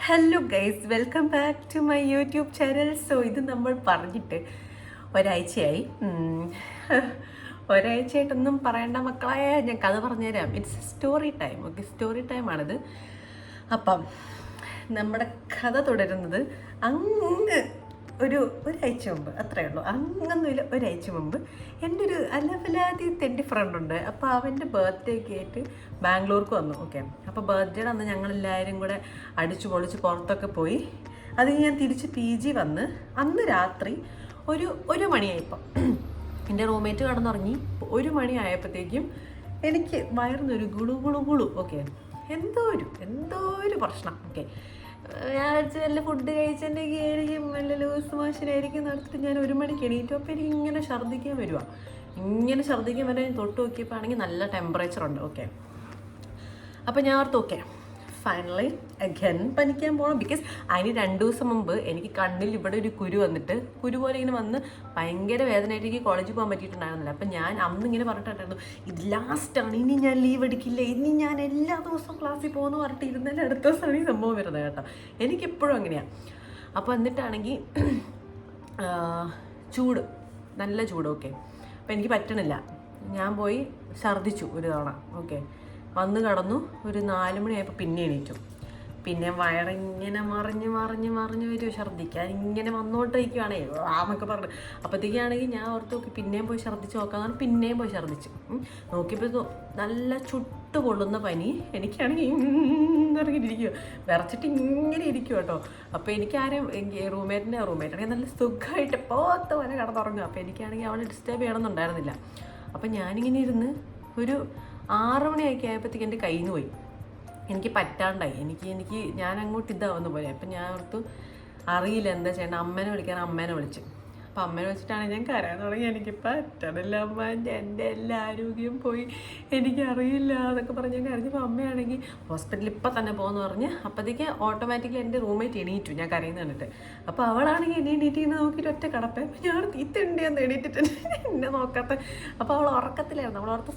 Hello guys, welcome back to my YouTube channel. So ഇത് നമ്മൾ പറഞ്ഞിട്ട് ഒരാഴ്ചയായി. ഒരാഴ്ചയായിട്ടൊന്നും പറയേണ്ട മക്കളെ, ഞാൻ കഥ പറഞ്ഞുതരാം. It's story time. Okay, story ടൈമാണിത്. അപ്പം നമ്മുടെ കഥ തുടരുന്നത് അങ്ങ് ഒരാഴ്ച മുമ്പ്, അത്രയേ ഉള്ളൂ. അങ്ങൊന്നുമില്ല, ഒരാഴ്ച മുമ്പ് എൻ്റെ ഒരു അലവലാതി തെണ്ടി ഫ്രണ്ടുണ്ട്. അപ്പോൾ അവൻ്റെ ബർത്ത്ഡേക്ക് ആയിട്ട് ബാംഗ്ലൂർക്ക് വന്നു. ഓക്കെ, അപ്പോൾ ബർത്ത്ഡേയുടെ അന്ന് ഞങ്ങളെല്ലാവരും കൂടെ അടിച്ചു പൊളിച്ച് പുറത്തൊക്കെ പോയി. അത് ഞാൻ തിരിച്ച് PG വന്ന് അന്ന് രാത്രി ഒരു മണിയായപ്പം എൻ്റെ റൂംമേറ്റ് കടന്നുറങ്ങി. 1 മണി ആയപ്പോഴത്തേക്കും എനിക്ക് വയറിനൊരു ഗുളു. ഓക്കെ, എന്തോ ഒരു പ്രശ്നം. ഓക്കെ, ഞാൻ വല്ല ഫുഡ് കഴിച്ചെങ്കിൽ ആയിരിക്കും, വല്ല ലൂസ് മോഷനായിരിക്കും നടത്തിട്ട് ഞാൻ 1 മണിക്ക് എണീറ്റു. അപ്പോൾ എനിക്ക് ഇങ്ങനെ ഛർദ്ദിക്കാൻ വരാൻ തൊട്ട് നോക്കിയപ്പോൾ ആണെങ്കിൽ നല്ല ടെമ്പറേച്ചർ ഉണ്ട്. ഓക്കെ, അപ്പോൾ ഞാൻ ഓർത്ത് ഓക്കെ ഫൈനലി അഗൻ പനിക്കാൻ പോകണം. ബിക്കോസ് അതിന് 2 ദിവസം മുമ്പ് എനിക്ക് കണ്ണിൽ ഇവിടെ ഒരു കുരു വന്നിട്ട്, കുരു പോലെ ഇങ്ങനെ വന്ന് ഭയങ്കര വേദനയായിട്ട് എനിക്ക് കോളേജിൽ പോകാൻ പറ്റിയിട്ടുണ്ടായിരുന്നില്ല. അപ്പം ഞാൻ അന്ന് ഇങ്ങനെ പറഞ്ഞിട്ടുണ്ടായിരുന്നു, ഇത് ലാസ്റ്റാണ്, ഇനി ഞാൻ ലീവ് എടുക്കില്ല, ഇനി ഞാൻ എല്ലാ ദിവസവും ക്ലാസ്സിൽ പോകുമെന്ന് പറഞ്ഞിട്ട് ഇരുന്നതിൻ്റെ അടുത്ത ദിവസമാണ് ഈ സംഭവം വരുന്നത് കേട്ടോ. എനിക്കെപ്പോഴും അങ്ങനെയാണ്. അപ്പോൾ എന്നിട്ടാണെങ്കിൽ ചൂട്, നല്ല ചൂട്. ഓക്കെ, അപ്പോൾ എനിക്ക് പറ്റണില്ല. ഞാൻ പോയി ഛർദ്ദിച്ചു ഒരു തവണ. ഓക്കെ, വന്ന് കടന്നു. ഒരു 4 മണിയായപ്പോൾ പിന്നെ എണീറ്റു. പിന്നെ വയറിങ്ങനെ മറിഞ്ഞ് വരും, ഛർദ്ദിക്കാൻ ഇങ്ങനെ വന്നുകൊണ്ടിരിക്കുകയാണേ എന്നൊക്കെ പറഞ്ഞു. അപ്പോഴത്തേക്കാണെങ്കിൽ ഞാൻ ഓർത്ത് നോക്കി പിന്നെയും പോയി ഛർദ്ദിച്ച് നോക്കാമെന്ന് പറഞ്ഞാൽ പിന്നെയും പോയി ഛർദ്ദിച്ചു. നോക്കിയപ്പോൾ നല്ല ചുട്ട് കൊള്ളുന്ന പനി. എനിക്കാണെങ്കിൽ ഇറങ്ങിയിട്ടിരിക്കുക, വിറച്ചിട്ട് ഇങ്ങനെ ഇരിക്കും കേട്ടോ. അപ്പോൾ റൂംമേറ്റാണെങ്കിൽ നല്ല സുഖമായിട്ട് പോത്ത പോലെ കിടന്നുറങ്ങുക. അപ്പോൾ എനിക്കാണെങ്കിൽ അവളെ ഡിസ്റ്റർബ് ചെയ്യണമെന്നുണ്ടായിരുന്നില്ല. അപ്പം ഞാനിങ്ങനെ ഇരുന്ന് ഒരു 6 മണിയൊക്കെ ആയപ്പോഴത്തേക്ക് എൻ്റെ കയ്യിൽ നിന്ന് പോയി. എനിക്ക് പറ്റാണ്ടായി. എനിക്ക് ഞാൻ അങ്ങോട്ട് ഇതാവുന്ന പോലെ. അപ്പം ഞാൻ ഓർത്തു അറിയില്ല എന്താ ചെയ്യേണ്ടത്. അമ്മേനെ വിളിച്ചു. അപ്പം അമ്മേനെ വെച്ചിട്ടാണ് ഞാൻ കരയാൻ തുടങ്ങി. എനിക്ക് പറ്റണില്ല അമ്മ, എൻ്റെ എല്ലാ ആരോഗ്യം പോയി, എനിക്കറിയില്ല എന്നൊക്കെ പറഞ്ഞ് ഞാൻ കരഞ്ഞപ്പോൾ അമ്മയാണെങ്കിൽ ഹോസ്പിറ്റലിൽ ഇപ്പം തന്നെ പോകുമെന്ന് പറഞ്ഞ് അപ്പോഴത്തേക്ക് ഓട്ടോമാറ്റിക്കലി എൻ്റെ റൂംമേറ്റ് എണീറ്റു ഞാൻ കരയുന്ന കണ്ടിട്ട്. അപ്പോൾ അവളാണെങ്കിൽ എന്നെ എണീറ്റിന്ന് നോക്കിയിട്ട് ഒറ്റ കടപ്പേ. അപ്പം ഞാൻ തീത്തുണ്ടെന്ന് എണീറ്റിട്ട് എന്നെ നോക്കാത്ത. അപ്പോൾ അവൾ ഉറക്കത്തിലായിരുന്നു. അവളോർത്ത്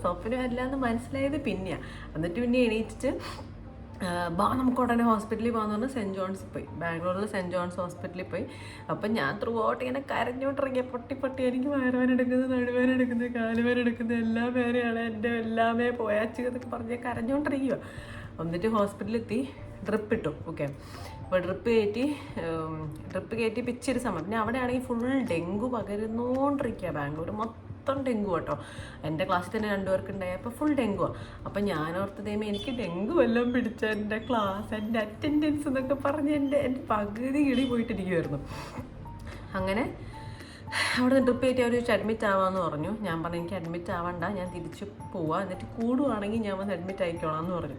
സ്വപ്നമല്ല എന്ന് മനസ്സിലായത് പിന്നെയാണ്. എന്നിട്ട് പിന്നെ എണീറ്റിട്ട് നമുക്ക് ഉടനെ ഹോസ്പിറ്റലിൽ പോകാമെന്ന് പറഞ്ഞാൽ സെൻറ്റ് ജോൺസിൽ പോയി. ബാംഗ്ലൂരിൽ സെൻറ്റ് ജോൺസ് ഹോസ്പിറ്റലിൽ പോയി. അപ്പം ഞാൻ ത്രൂ ഔട്ട് ഇങ്ങനെ കരഞ്ഞോണ്ടിറങ്ങിയ പൊട്ടി എനിക്ക് വയറുവേനെടുക്കുന്നത്, നടുവേനെടുക്കുന്നത്, കാലുവേനെടുക്കുന്നത് എല്ലാം വേറെയാണ്, എൻ്റെ എല്ലാമേ പോയാച്ചു എന്നൊക്കെ പറഞ്ഞ് കരഞ്ഞോണ്ടിരിക്കുക. എന്നിട്ട് ഹോസ്പിറ്റലിലെത്തി, ഡ്രിപ്പ് ഇട്ടു. ഓക്കെ, അപ്പോൾ ഡ്രിപ്പ് കയറ്റി പിച്ചൊരു സമയം. പിന്നെ അവിടെ ആണെങ്കിൽ ഫുൾ ഡെങ്കു പകരുന്നോണ്ടിരിക്കുക. ബാംഗ്ലൂർ മൊത്തം ഡെങ്കു കേട്ടോ. എൻ്റെ ക്ലാസ്സിൽ തന്നെ 2 പേർക്ക് ഉണ്ടായി. അപ്പോൾ ഫുൾ ഡെങ്കുവാണ്. അപ്പം ഞാനോർത്ത് ദൈവമേ എനിക്ക് ഡെങ്കു എല്ലാം പിടിച്ച എൻ്റെ ക്ലാസ്, എൻ്റെ അറ്റൻഡൻസ് എന്നൊക്കെ പറഞ്ഞ് എൻ്റെ പകുതി കിളി പോയിട്ടിരിക്കുമായിരുന്നു. അങ്ങനെ അവിടെ നിന്ന് ട്രിപ്പ് കയറ്റി അവർ അഡ്മിറ്റ് ആവാമെന്ന് പറഞ്ഞു. ഞാൻ പറഞ്ഞു എനിക്ക് അഡ്മിറ്റ് ആവണ്ട, ഞാൻ തിരിച്ച് പോവാം, എന്നിട്ട് കൂടുവാണെങ്കിൽ ഞാൻ വന്ന് അഡ്മിറ്റ് ആയിക്കോളാം എന്ന് പറഞ്ഞു.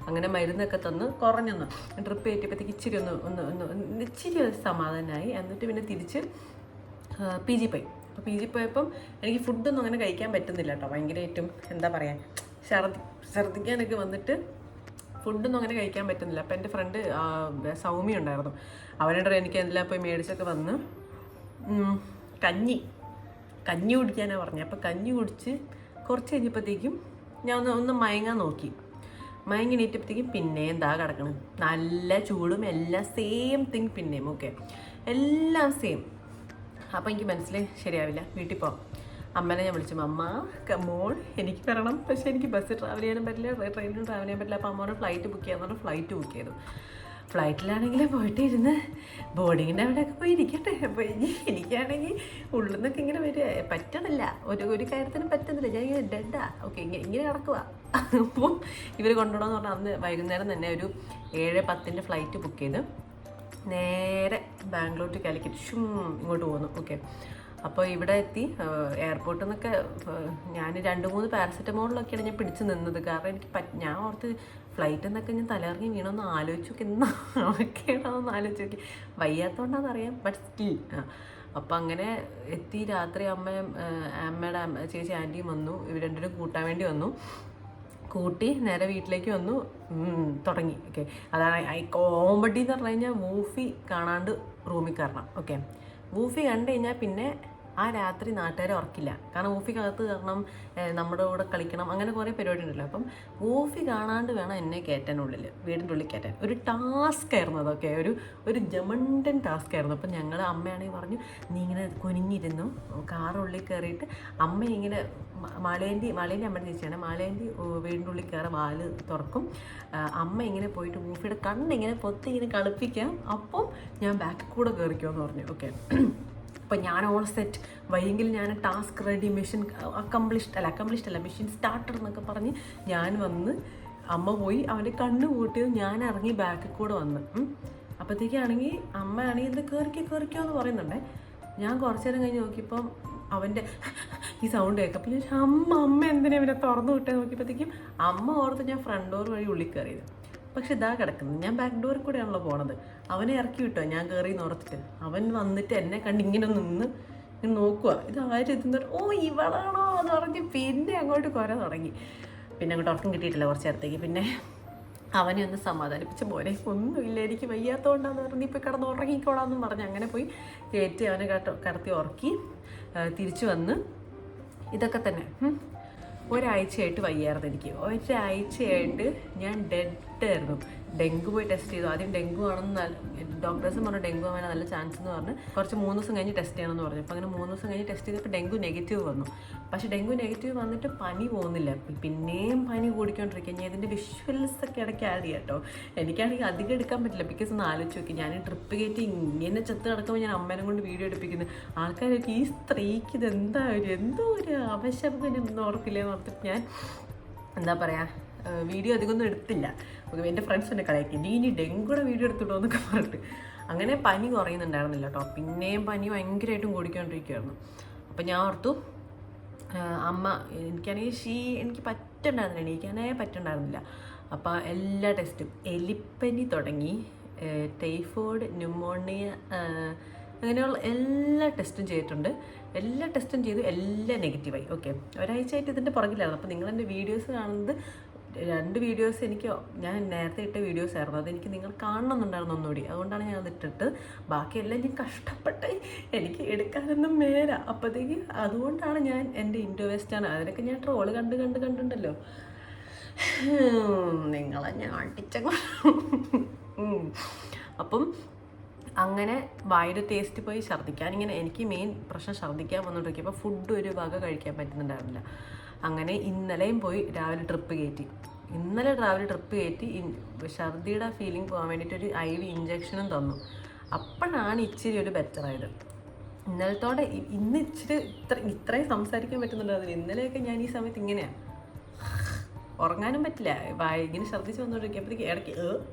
അങ്ങനെ മരുന്നൊക്കെ തന്ന് കുറഞ്ഞൊന്ന് ട്രിപ്പ് കയറ്റിയപ്പോഴത്തേക്ക് ഇച്ചിരി സമാധാനമായി. എന്നിട്ട് പിന്നെ തിരിച്ച് PG പോയി. അപ്പോൾ PG പോയപ്പം എനിക്ക് ഫുഡൊന്നും അങ്ങനെ കഴിക്കാൻ പറ്റുന്നില്ല കേട്ടോ. ഭയങ്കരമായിട്ടും എന്താ പറയുക, ഛർദ്ദിക്കാനൊക്കെ വന്നിട്ട് ഫുഡൊന്നും അങ്ങനെ കഴിക്കാൻ പറ്റുന്നില്ല. അപ്പോൾ എൻ്റെ ഫ്രണ്ട് സൗമ്യ ഉണ്ടായിരുന്നു. അവനോട് എനിക്ക് എല്ലാം പോയി മേടിച്ചൊക്കെ വന്ന് കഞ്ഞി കുടിക്കാനാണ് പറഞ്ഞത്. അപ്പോൾ കഞ്ഞി കുടിച്ച് കുറച്ച് കഴിഞ്ഞപ്പോഴത്തേക്കും ഞാൻ ഒന്ന് മയങ്ങാൻ നോക്കി. മയങ്ങി എണീറ്റപ്പോഴത്തേക്കും പിന്നെയും എന്താ കിടക്കണം, നല്ല ചൂടും എല്ലാം സെയിം തിങ് പിന്നെയും. ഓക്കെ, എല്ലാം സെയിം. അപ്പോൾ എനിക്ക് മനസ്സിലായി ശരിയാവില്ല, വീട്ടിൽ പോകാം. അമ്മേനെ ഞാൻ വിളിച്ചു, അമ്മ മോൾ എനിക്ക് വരണം, പക്ഷേ എനിക്ക് ബസ്സിൽ ട്രാവൽ ചെയ്യാനും പറ്റില്ല, ട്രെയിനിൽ ട്രാവൽ ചെയ്യാൻ പറ്റില്ല. അപ്പോൾ അമ്മോട് ഫ്ലൈറ്റ് ബുക്ക് ചെയ്യാമെന്ന് പറഞ്ഞാൽ ഫ്ലൈറ്റ് ബുക്ക് ചെയ്തു. ഫ്ലൈറ്റിലാണെങ്കിൽ പോയിട്ട് ഇരുന്ന് ബോർഡിങ്ങിൻ്റെ അവിടെയൊക്കെ പോയി ഇരിക്കട്ടെ. അപ്പോൾ എനിക്കാണെങ്കിൽ ഉള്ളിൽ നിന്നൊക്കെ ഇങ്ങനെ വരിക, പറ്റണില്ല, ഒരു കാര്യത്തിനും പറ്റുന്നില്ല, ഞാൻ ഇങ്ങനെ ഡെഡാ. ഓക്കെ, ഇങ്ങനെ കിടക്കുക. അപ്പോൾ ഇവർ കൊണ്ടുപോകണമെന്ന് പറഞ്ഞാൽ അന്ന് വൈകുന്നേരം തന്നെ ഒരു 7:10 ഫ്ലൈറ്റ് ബുക്ക് ചെയ്ത് നേരെ ബാംഗ്ലൂർ ടു കാലിക്കറ്റ് ഇങ്ങോട്ട് പോന്നു. ഓക്കെ, അപ്പോൾ ഇവിടെ എത്തി. എയർപോർട്ടിൽ നിന്നൊക്കെ ഞാൻ 2-3 പാരസെറ്റമോളിലൊക്കെയാണ് ഞാൻ പിടിച്ച് നിന്നത്. കാരണം എനിക്ക് ഞാൻ ഓർത്ത് ഫ്ലൈറ്റിൽ നിന്നൊക്കെ ഞാൻ തലയിറങ്ങി വീണമെന്ന് ആലോചിച്ച് നോക്കി, എന്നാണോന്ന് ആലോചിച്ച് നോക്കി. വയ്യാത്തതുകൊണ്ടാണെന്നറിയാം, ബട്ട് സ്റ്റിൽ. അപ്പോൾ അങ്ങനെ എത്തി. രാത്രി അമ്മയുടെ ചേച്ചി ആൻറ്റിയും വന്നു. ഇവർ 2 പേരും കൂട്ടാൻ വേണ്ടി വന്നു. കൂട്ടി നേരെ വീട്ടിലേക്ക് വന്നു. തുടങ്ങി. ഓക്കെ, അതാണ് കോമഡി എന്ന് പറഞ്ഞു കഴിഞ്ഞാൽ വൂഫി കാണാണ്ട് റൂമിൽ കയറണം. ഓക്കെ, വൂഫി കണ്ടു കഴിഞ്ഞാൽ പിന്നെ ആ രാത്രി നാട്ടുകാരെ ഉറക്കില്ല. കാരണം ഊഫിക്കകത്ത് കാരണം നമ്മുടെ കൂടെ കളിക്കണം, അങ്ങനെ കുറേ പരിപാടി ഉണ്ടല്ലോ. അപ്പം ഊഫി കാണാണ്ട് വേണം എന്നെ കയറ്റാനുള്ളിൽ, വീടിൻ്റെ ഉള്ളിൽ കയറ്റാൻ. ഒരു ടാസ്ക് ആയിരുന്നു അതൊക്കെ, ഒരു ജമണ്ടൻ ടാസ്ക് ആയിരുന്നു. അപ്പം ഞങ്ങൾ അമ്മയാണെങ്കിൽ പറഞ്ഞു, നീ ഇങ്ങനെ കുനിഞ്ഞിരുന്നു കാറുള്ളിൽ കയറിയിട്ട് അമ്മ ഇങ്ങനെ മാളേൻ്റെ അമ്മയുടെ ചേച്ചിയാണ്, മാളേൻ്റെ വീടിൻ്റെ ഉള്ളിൽ കയറി വാല് തുറക്കും, അമ്മ ഇങ്ങനെ പോയിട്ട് ഊഫിയുടെ കണ്ണിങ്ങനെ പൊത്തി ഇങ്ങനെ കളിപ്പിക്കാം, അപ്പം ഞാൻ ബാക്കിൽ കൂടെ കയറിക്കുമെന്ന് പറഞ്ഞു. ഓക്കെ, അപ്പം ഞാൻ ഓൾ സെറ്റ്, വൈകിൽ ഞാൻ ടാസ്ക് റെഡി, മിഷൻ അക്കംപ്ലിഷ്ഡ് അല്ല മിഷൻ സ്റ്റാർട്ടർ എന്നൊക്കെ പറഞ്ഞ് ഞാൻ വന്ന്, അമ്മ പോയി അവൻ്റെ കണ്ണ് കൂട്ടിയത്, ഞാൻ ഇറങ്ങി ബാക്കിൽ കൂടെ വന്ന്. അപ്പോഴത്തേക്കാണെങ്കിൽ അമ്മ ആണെങ്കിൽ ഇത് കയറിക്കോ എന്ന് പറയുന്നുണ്ടേ. ഞാൻ കുറച്ച് നേരം കഴിഞ്ഞ് നോക്കിയപ്പം അവൻ്റെ ഈ സൗണ്ട് കേൾക്കാം. അപ്പം ഞാൻ അമ്മ എന്തിനാ ഇവനെ തുറന്നു വിട്ടേ നോക്കിയപ്പോഴത്തേക്കും അമ്മ ഓർത്ത് ഞാൻ ഫ്രണ്ട് ഡോർ വഴി ഉള്ളിൽ കയറിയത്. പക്ഷെ ഇതാ കിടക്കുന്നത്, ഞാൻ ബാക്ക് ഡോറിൽ കൂടെയാണല്ലോ പോണത്. അവനെ ഇറക്കി വിട്ടോ ഞാൻ കയറി ഓർത്തിട്ട്. അവൻ വന്നിട്ട് എന്നെ കണ്ട് ഇങ്ങനെ നിന്ന് നോക്കുക, ഇത് ആരും എത്തുന്ന, ഓ ഇവളാണോ എന്ന് പറഞ്ഞ് പിന്നെ അങ്ങോട്ട് കുര തുടങ്ങി. പിന്നെ അങ്ങോട്ട് ഉറക്കം കിട്ടിയിട്ടില്ല കുറച്ച് നേരത്തേക്ക്. പിന്നെ അവനെ ഒന്ന് സമാധാനിപ്പിച്ച പോലെ, ഒന്നുമില്ല എനിക്ക് വയ്യാത്തതുകൊണ്ടാന്ന് പറഞ്ഞ് ഇപ്പോൾ കിടന്ന് ഉറങ്ങിക്കോളാമെന്നും പറഞ്ഞ് അങ്ങനെ പോയി കയറ്റി അവനെ കടത്തി ഉറക്കി തിരിച്ചു വന്ന്. ഇതൊക്കെ തന്നെ ഒരാഴ്ചയായിട്ട് വയ്യായിരുന്നു എനിക്ക്. ഒരാഴ്ചയായിട്ട് ഞാൻ ഡെഡായിരുന്നു. ഡെങ്കു പോയി ടെസ്റ്റ് ചെയ്തു. ആദ്യം ഡെങ്കു ആണെന്ന് ഡോക്ടേഴ്സും പറഞ്ഞു ഡെങ്കു ആവാൻ നല്ല ചാൻസ് എന്ന് പറഞ്ഞ് കുറച്ച് 3 ദിവസം കഴിഞ്ഞ് ടെസ്റ്റ് ചെയ്യണമെന്ന് പറഞ്ഞു. അപ്പോൾ അങ്ങനെ 3 ദിവസം കഴിഞ്ഞ് ടെസ്റ്റ് ചെയ്തപ്പോൾ ഡെങ്കു നെഗറ്റീവ് വന്നു. പക്ഷേ ഡെങ്കു നെഗറ്റീവ് വന്നിട്ട് പനി പോകുന്നില്ല, പിന്നെയും പനി കൂടിക്കൊണ്ടിരിക്കുക. ഞാൻ ഇതിൻ്റെ വിഷ്വൽസൊക്കെ ഇടയ്ക്ക് ആഡ് ചെയ്യാം കേട്ടോ. എനിക്കാണെങ്കിൽ അധികം എടുക്കാൻ പറ്റില്ല, ബിക്കോസ് ഒന്ന് ആലോചിച്ച് നോക്കി, ഞാൻ ട്രിപ്പ് കയറ്റി ഇങ്ങനെ ചെത്ത് കിടക്കുമ്പോൾ ഞാൻ അമ്മേനെ കൊണ്ട് വീഡിയോ എടുപ്പിക്കുന്നു. ആൾക്കാരൊക്കെ ഈ സ്ത്രീക്ക് ഇത് എന്തോ ഒരു അവശബ്ദം ഓർക്കില്ലെന്ന് ഓർത്തിട്ട് ഞാൻ എന്താ പറയുക വീഡിയോ അധികമൊന്നും എടുത്തില്ല. എൻ്റെ ഫ്രണ്ട്സ് എന്നെ കളിയാക്കി, ഇനി ഡെങ്കുടെ വീഡിയോ എടുത്തിട്ടോ എന്നൊക്കെ പറഞ്ഞിട്ട്. അങ്ങനെ പനി കുറയുന്നുണ്ടായിരുന്നില്ല കേട്ടോ, പിന്നെയും പനി ഭയങ്കരമായിട്ടും കൂടിക്കൊണ്ടിരിക്കുകയായിരുന്നു. അപ്പം ഞാൻ ഓർത്തു അമ്മ എനിക്കാണെങ്കിൽ എനിക്ക് പറ്റുന്നുണ്ടായിരുന്നില്ല. അപ്പോൾ എല്ലാ ടെസ്റ്റും, എലിപ്പനി തുടങ്ങി ടൈഫോയിഡ്, ന്യൂമോണിയ, അങ്ങനെയുള്ള എല്ലാ ടെസ്റ്റും ചെയ്തിട്ടുണ്ട്. എല്ലാ ടെസ്റ്റും ചെയ്തു, എല്ലാം നെഗറ്റീവായി. ഓക്കെ, ഒരാഴ്ചയായിട്ട് ഇതിൻ്റെ പുറകിലായിരുന്നു. അപ്പോൾ നിങ്ങളെൻ്റെ വീഡിയോസ് കാണുന്നത് 2 വീഡിയോസ് ഞാൻ നേരത്തെ ഇട്ട വീഡിയോസ് ആയിരുന്നു. അതെനിക്ക് നിങ്ങൾ കാണണമെന്നുണ്ടായിരുന്നു ഒന്നുകൂടി, അതുകൊണ്ടാണ് ഞാൻ അതിട്ടിട്ട്. ബാക്കിയെല്ലാം ഞാൻ കഷ്ടപ്പെട്ട് എനിക്ക് എടുക്കാനൊന്നും മേല. അപ്പോഴത്തേക്ക് അതുകൊണ്ടാണ് ഞാൻ എൻ്റെ ഇൻഡോ വെസ്റ്റാണ് അതിനൊക്കെ ഞാൻ ട്രോള് കണ്ടുണ്ടല്ലോ. നിങ്ങളെ ഞാൻ അടിച്ച. അപ്പം അങ്ങനെ വായുടെ ടേസ്റ്റ് പോയി ഛർദ്ദിക്കാൻ, ഇങ്ങനെ എനിക്ക് മെയിൻ പ്രശ്നം ഛർദ്ദിക്കാൻ വന്നുകൊണ്ടിരിക്കും. അപ്പോൾ ഫുഡ് ഒരു വക കഴിക്കാൻ പറ്റുന്നുണ്ടായിരുന്നില്ല. അങ്ങനെ ഇന്നലെയും പോയി രാവിലെ ട്രിപ്പ് കയറ്റി. ഛർദിയുടെ ഫീലിംഗ് പോകാൻ വേണ്ടിയിട്ട് ഒരു IV ഇഞ്ചക്ഷനും തന്നു. അപ്പോഴാണ് ഇച്ചിരി ഒരു ബെറ്ററായത്. ഇന്നലത്തോടെ ഇന്ന് ഇച്ചിരി ഇത്രയും സംസാരിക്കാൻ പറ്റുന്നുണ്ടായിരുന്നു. ഇന്നലെയൊക്കെ ഞാൻ ഈ സമയത്ത് ഇങ്ങനെയാണ്, ഉറങ്ങാനും പറ്റില്ല, ഇങ്ങനെ ഛർദ്ദിച്ച് വന്നുകൊണ്ടിരിക്കും. അപ്പോഴത്തേക്ക് ഇടയ്ക്ക്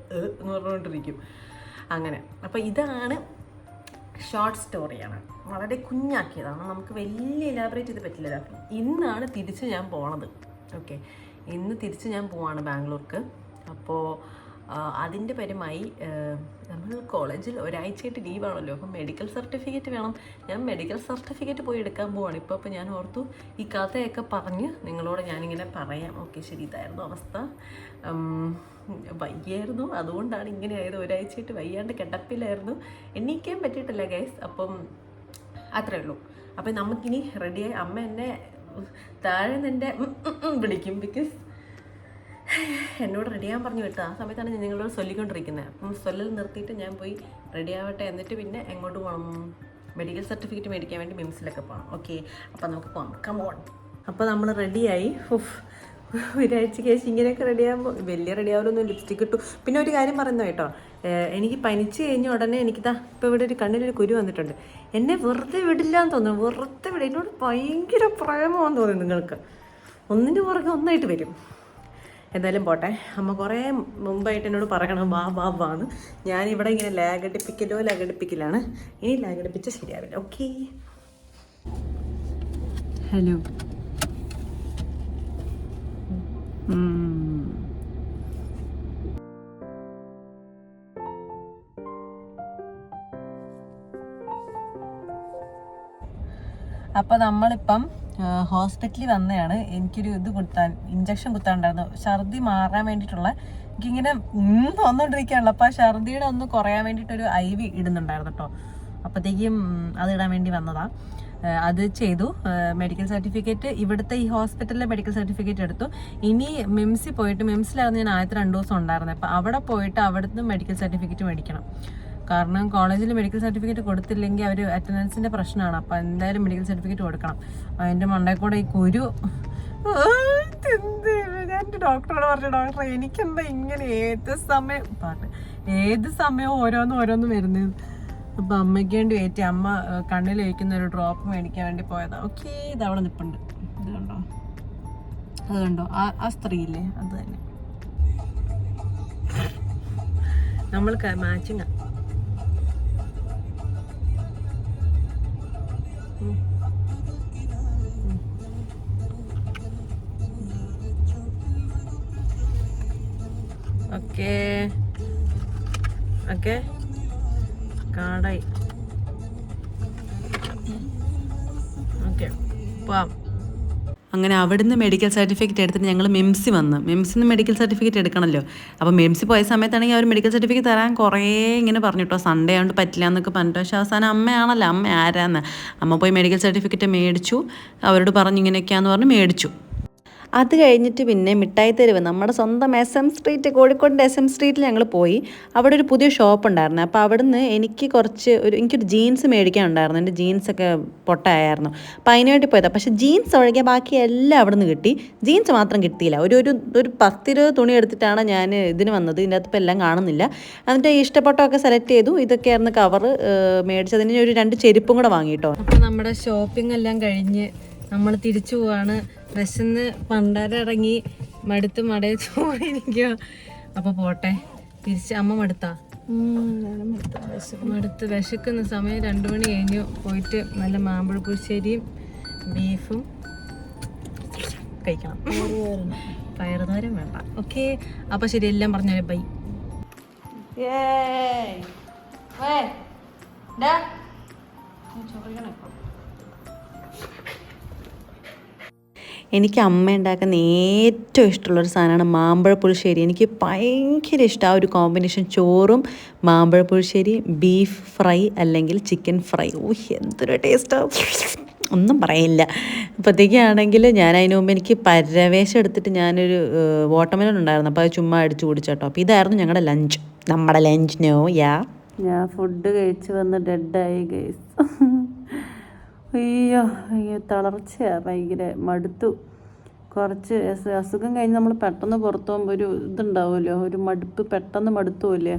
എന്ന് പറഞ്ഞുകൊണ്ടിരിക്കും. അങ്ങനെ അപ്പോൾ ഇതാണ് ഷോർട്ട് സ്റ്റോറിയാണ്, വളരെ കുഞ്ഞാക്കിയതാണ്, നമുക്ക് വലിയ ഇലാബറേറ്റ് ചെയ്ത് പറ്റില്ല. ഇന്നാണ് തിരിച്ച് ഞാൻ പോണത്. ഓക്കെ, ഇന്ന് തിരിച്ച് ഞാൻ പോവാണ് ബാംഗ്ലൂർക്ക്. അപ്പോൾ അതിൻ്റെ പരമായി നമ്മൾ കോളേജിൽ ഒരാഴ്ചയായിട്ട് ലീവാണല്ലോ, അപ്പം മെഡിക്കൽ സർട്ടിഫിക്കറ്റ് വേണം. ഞാൻ മെഡിക്കൽ സർട്ടിഫിക്കറ്റ് പോയി എടുക്കാൻ പോവാണ് ഇപ്പോൾ ഞാൻ ഓർത്തു ഈ കഥയൊക്കെ പറഞ്ഞ് നിങ്ങളോട് ഞാനിങ്ങനെ പറയാം. ഓക്കെ, ശരി, ഇതായിരുന്നു അവസ്ഥ. വയ്യായിരുന്നു, അതുകൊണ്ടാണ് ഇങ്ങനെ ആയത്. ഒരാഴ്ചയായിട്ട് വയ്യാണ്ട് കിടപ്പിലായിരുന്നു, എണീക്കാൻ പറ്റിയിട്ടില്ല ഗൈസ്. അപ്പം അത്രയേ ഉള്ളൂ. അപ്പം നമുക്കിനി റെഡിയായി. അമ്മ എന്നെ താഴെ നിൻ്റെ വിളിക്കും, ബിക്കോസ് എന്നോട് റെഡിയാകാൻ പറഞ്ഞു വിട്ടു. ആ സമയത്താണ് ഞാൻ നിങ്ങളോട് ചൊല്ലിക്കൊണ്ടിരിക്കുന്നത്. അപ്പം ചൊല്ലൽ നിർത്തിയിട്ട് ഞാൻ പോയി റെഡിയാവട്ടെ, എന്നിട്ട് പിന്നെ എങ്ങോട്ട് പോകണം, മെഡിക്കൽ സർട്ടിഫിക്കറ്റ് മേടിക്കാൻ വേണ്ടി മിംസിലൊക്കെ പോകണം. ഓക്കെ, അപ്പം നമുക്ക് പോകാം, കമോൺ. അപ്പോൾ നമ്മൾ റെഡിയായി. ഒരാഴ്ചയ്ക്ക് ശേഷം ഇങ്ങനെയൊക്കെ റെഡിയാകുമ്പോൾ വലിയ റെഡിയാവുമല്ലോ, ലിപ്സ്റ്റിക്ക് ഇട്ടു. പിന്നെ ഒരു കാര്യം പറയുന്നു കേട്ടോ, എനിക്ക് പനിച്ച് കഴിഞ്ഞ ഉടനെ എനിക്കിതാ ഇപ്പോൾ ഇവിടെ ഒരു കണ്ണിലൊരു കുരു വന്നിട്ടുണ്ട്. എന്നെ വെറുതെ വിടില്ല എന്ന് തോന്നുന്നു, വെറുതെ വിടും. എന്നോട് ഭയങ്കര പ്രേമമാണെന്ന് തോന്നുന്നു നിങ്ങൾക്ക്. ഒന്നിന് പുറകെ ഒന്നായിട്ട് വരും. എന്തായാലും പോട്ടെ, അമ്മ കുറേ മുമ്പായിട്ട് എന്നോട് പറയണം വാന്ന്. ഞാനിവിടെ ഇങ്ങനെ ലാഗടിപ്പിക്കലാണ്. ഇനി ലാഗടിപ്പിച്ച് ശരിയാവില്ല. Okay, hello. അപ്പോൾ നമ്മളിപ്പം ഹോസ്പിറ്റലിൽ വന്നതാണ്. എനിക്കൊരു ഇഞ്ചക്ഷൻ കുത്താനുണ്ടായിരുന്നു, ഛർദി മാറാൻ വേണ്ടിയിട്ടുള്ള. എനിക്കിങ്ങനെ തോന്നുകൊണ്ടിരിക്കുകയാണല്ലോ. അപ്പോൾ ആ ഛർദിയുടെ ഒന്ന് കുറയാൻ വേണ്ടിയിട്ടൊരു IV ഇടുന്നുണ്ടായിരുന്നു കേട്ടോ. അപ്പോഴത്തേക്കും അതിടാൻ വേണ്ടി വന്നതാണ്. അത് ചെയ്തു. മെഡിക്കൽ സർട്ടിഫിക്കറ്റ് ഇവിടുത്തെ ഈ ഹോസ്പിറ്റലിലെ മെഡിക്കൽ സർട്ടിഫിക്കറ്റ് എടുത്തു. ഇനി മിംസിൽ പോയിട്ട്, മിംസിലായിരുന്നു ഞാൻ ആദ്യത്തെ 2 ദിവസം ഉണ്ടായിരുന്നത്. അപ്പോൾ അവിടെ പോയിട്ട് അവിടുന്ന് മെഡിക്കൽ സർട്ടിഫിക്കറ്റ് മേടിക്കണം. കാരണം കോളേജിൽ മെഡിക്കൽ സർട്ടിഫിക്കറ്റ് കൊടുത്തില്ലെങ്കിൽ അവർ അറ്റൻഡൻസിൻ്റെ പ്രശ്നമാണ്. അപ്പോൾ എന്തായാലും മെഡിക്കൽ സർട്ടിഫിക്കറ്റ് കൊടുക്കണം. അതിൻ്റെ മണ്ടയിൽ കൂടെ ഈ കുരു, ഞാൻ ഡോക്ടറോട് പറഞ്ഞു, ഡോക്ടറെ എനിക്കെന്താ ഇങ്ങനെ ഏത് സമയവും ഓരോന്ന് വരുന്നത്. അപ്പം അമ്മയ്ക്ക് വേണ്ടി വെയിറ്റ് ചെയ്യാം. അമ്മ കണ്ണിൽ വയ്ക്കുന്ന ഒരു ഡ്രോപ്പ് മേടിക്കാൻ വേണ്ടി പോയതാ. ഓക്കെ, ഇതവിടെ നിൽപ്പുണ്ട്. ഇത് കണ്ടോ, അത് കണ്ടോ, ആ സ്ത്രീയില്ലേ, അത് തന്നെ. നമ്മൾക്ക് മാച്ചിങ്. ഓക്കെ ഓക്കെ, കാടായി. ഓക്കെ, പോവാം. അങ്ങനെ അവിടുന്ന് മെഡിക്കൽ സർട്ടിഫിക്കറ്റ് എടുത്തിട്ട് ഞങ്ങൾ മിംസിൽ വന്ന്. മിംസിൽ നിന്ന് മെഡിക്കൽ സർട്ടിഫിക്കറ്റ് എടുക്കണമല്ലോ. അപ്പോൾ മിംസിൽ പോയ സമയത്താണെങ്കിൽ അവർ മെഡിക്കൽ സർട്ടിഫിക്കറ്റ് തരാൻ കുറേ ഇങ്ങനെ പറഞ്ഞു കേട്ടോ, സൺഡേ ആയതുകൊണ്ട് പറ്റില്ല എന്നൊക്കെ പറഞ്ഞിട്ട്. പക്ഷേ അവസാനം അമ്മയാണല്ലോ, അമ്മ ആരാന്ന്. അമ്മ പോയി മെഡിക്കൽ സർട്ടിഫിക്കറ്റ് മേടിച്ചു. അവരോട് പറഞ്ഞു ഇങ്ങനെയൊക്കെയാന്ന് പറഞ്ഞ് മേടിച്ചു. അത് കഴിഞ്ഞിട്ട് പിന്നെ മിഠായി തെരുവ്, നമ്മുടെ സ്വന്തം SM സ്ട്രീറ്റ്, കോഴിക്കോടിൻ്റെ SM സ്ട്രീറ്റിൽ ഞങ്ങൾ പോയി. അവിടെ ഒരു പുതിയ ഷോപ്പ് ഉണ്ടായിരുന്നു. അപ്പോൾ അവിടുന്ന് എനിക്കൊരു ജീൻസ് മേടിക്കാനുണ്ടായിരുന്നു. എൻ്റെ ജീൻസൊക്കെ പൊട്ടയായിരുന്നു. അപ്പോൾ അതിന് വേണ്ടി പോയതാണ്. പക്ഷേ ജീൻസ് ഒഴികെ ബാക്കി എല്ലാം അവിടെ നിന്ന് കിട്ടി. ജീൻസ് മാത്രം കിട്ടിയില്ല. ഒരു 10-20 തുണി എടുത്തിട്ടാണ് ഞാൻ ഇതിന് വന്നത്. ഇതിൻ്റെ അകത്ത് ഇപ്പോൾ എല്ലാം കാണുന്നില്ല. എന്നിട്ട് ഇഷ്ടപ്പെട്ടൊക്കെ സെലക്ട് ചെയ്തു. ഇതൊക്കെയായിരുന്നു കവറ് മേടിച്ചതിന്. ഒരു 2 ചെരുപ്പും കൂടെ വാങ്ങിയിട്ടോ. അപ്പോൾ നമ്മുടെ ഷോപ്പിംഗ് എല്ലാം കഴിഞ്ഞ് നമ്മൾ തിരിച്ചു പോവാണ്. വിശന്ന് പണ്ടാരിറങ്ങി മടുത്ത് മടയത്ത് പോയിരിക്കുക. അപ്പോൾ പോട്ടെ, തിരിച്ച്. അമ്മ മടുത്താ? മടുത്ത് വിശക്കുന്ന സമയം 2 മണി കഴിഞ്ഞു. പോയിട്ട് നല്ല മാമ്പഴ പുളിശ്ശേരിയും ബീഫും കഴിക്കണം. പയറുതോരം വേണ്ട. ഓക്കെ, അപ്പോൾ ശരി, എല്ലാം പറഞ്ഞാലേ ബൈ. എനിക്ക് അമ്മ ഉണ്ടാക്കുന്ന ഏറ്റവും ഇഷ്ടമുള്ളൊരു സാധനമാണ് മാമ്പഴ പുളിശ്ശേരി. എനിക്ക് ഭയങ്കര ഇഷ്ടമാണ് ആ ഒരു കോമ്പിനേഷൻ. ചോറും മാമ്പഴ പുളിശ്ശേരി, ബീഫ് ഫ്രൈ അല്ലെങ്കിൽ ചിക്കൻ ഫ്രൈ. എന്തൊരു ടേസ്റ്റാണ്, ഒന്നും പറയില്ല. അപ്പോഴത്തേക്കാണെങ്കിൽ ഞാൻ അതിന് മുമ്പ് എനിക്ക് പരവേശം എടുത്തിട്ട് ഞാനൊരു വാട്ടർമെലൺ ഉണ്ടായിരുന്നു. അപ്പോൾ അത് ചുമ്മാ അടിച്ച് കുടിച്ചോട്ടോ. അപ്പോൾ ഇതായിരുന്നു ഞങ്ങളുടെ ലഞ്ച്. നമ്മുടെ ലഞ്ച് ഞാൻ ഫുഡ് കഴിച്ച് വന്ന് ഡെഡായി ഗൈസ്. അയ്യോ തളർച്ചയാണ്, ഭയങ്കര മടുത്തു. കുറച്ച് അസുഖം കഴിഞ്ഞ് നമ്മൾ പെട്ടെന്ന് പുറത്തു പോകുമ്പോൾ ഒരു ഇതുണ്ടാവുമല്ലോ, ഒരു മടുപ്പ്, പെട്ടെന്ന് മടുത്തുമില്ലേ.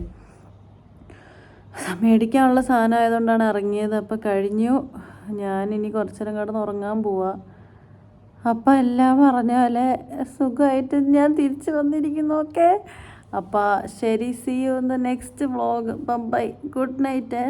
മേടിക്കാനുള്ള സാധനം ആയതുകൊണ്ടാണ് ഇറങ്ങിയത്. അപ്പോൾ കഴിഞ്ഞു. ഞാനിനി കുറച്ച് നേരം കിടന്ന് ഉറങ്ങാൻ പോവാ. അപ്പം എല്ലാം പറഞ്ഞ പോലെ സുഖമായിട്ട് ഞാൻ തിരിച്ച് വന്നിരിക്കുന്നു. ഓക്കെ, അപ്പോൾ ശരി, see you in the next vlog. Bye, good night.